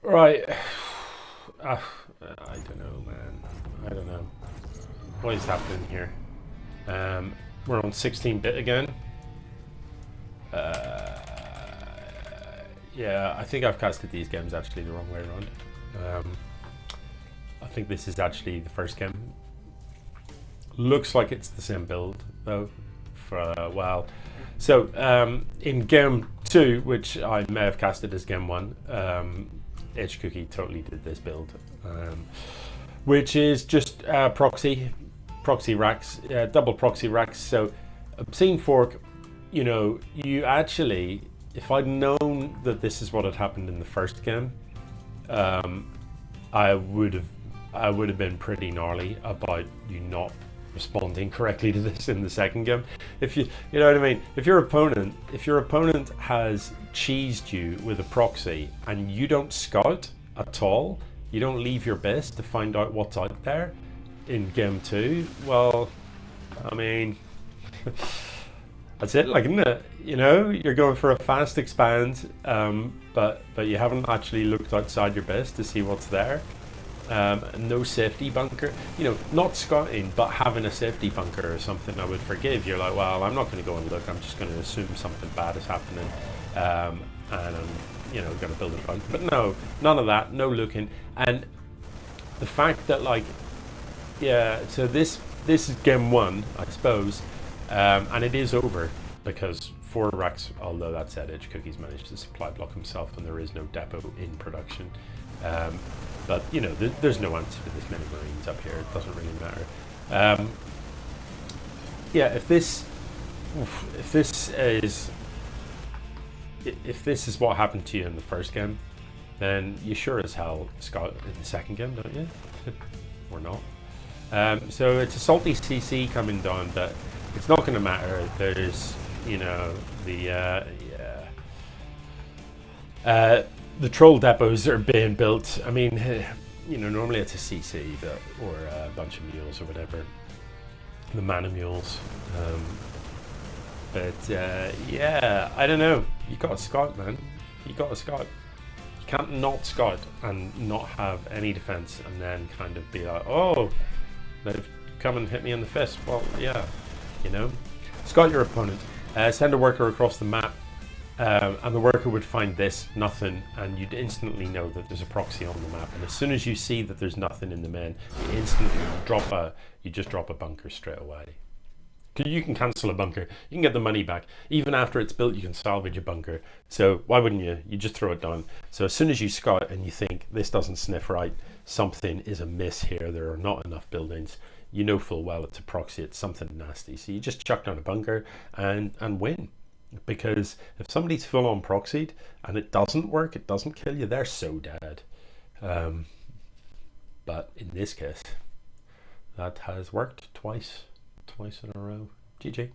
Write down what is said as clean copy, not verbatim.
Right. I don't know, man. I don't know. What is happening here? We're on 16-bit again. Yeah, I think I've casted these games actually the wrong way around. I think this is actually the first game. Looks like it's the same build though for a while. So in game 2, which I may have casted as game 1, TheHCookie totally did this build, which is just proxy racks, double proxy racks. So ObsceneFork, you know, you actually, if I'd known that this is what had happened in the first game, I would have been pretty gnarly about you not responding correctly to this in the second game. If you know what I mean, if your opponent has cheesed you with a proxy and you don't scout at all, you don't leave your best to find out what's out there in game 2, well, I mean, that's it, like, isn't it? You know, you're going for a fast expand, but you haven't actually looked outside your base to see what's there. No safety bunker, you know, not scouting, but having a safety bunker or something I would forgive. You're like, well, I'm not going to go and look, I'm just going to assume something bad is happening, and I'm, you know, going to build a bunker. But no, none of that, no looking. And the fact that, like, yeah, so this is game 1, I suppose, and it is over because 4 racks, although that said, TheHCookie's managed to supply block himself and there is no depot in production. But you know, there's no answer to this many Marines up here. It doesn't really matter. Yeah, if this is what happened to you in the first game, then you sure as hell scout in the second game, don't you? Or not? So it's a salty CC coming down, but it's not going to matter. There's, you know, the troll depots are being built. I mean, you know, normally it's a CC, or a bunch of mules or whatever, the mana mules. But yeah, I don't know. You got to scout, man. You got to scout. You can't not scout and not have any defense, and then kind of be like, oh, they've come and hit me in the fist. Well, yeah, you know, scout your opponent. Send a worker across the map. And the worker would find this, nothing, and you'd instantly know that there's a proxy on the map. And as soon as you see that there's nothing in the main, you instantly just drop a bunker straight away. You can cancel a bunker, you can get the money back. Even after it's built, you can salvage a bunker. So why wouldn't you? You just throw it down. So as soon as you scout and you think this doesn't sniff right, something is amiss here, there are not enough buildings, you know full well it's a proxy, it's something nasty. So you just chuck down a bunker and win. Because if somebody's full on proxied and it doesn't work, it doesn't kill you, they're so dead. But in this case, that has worked twice in a row. GG.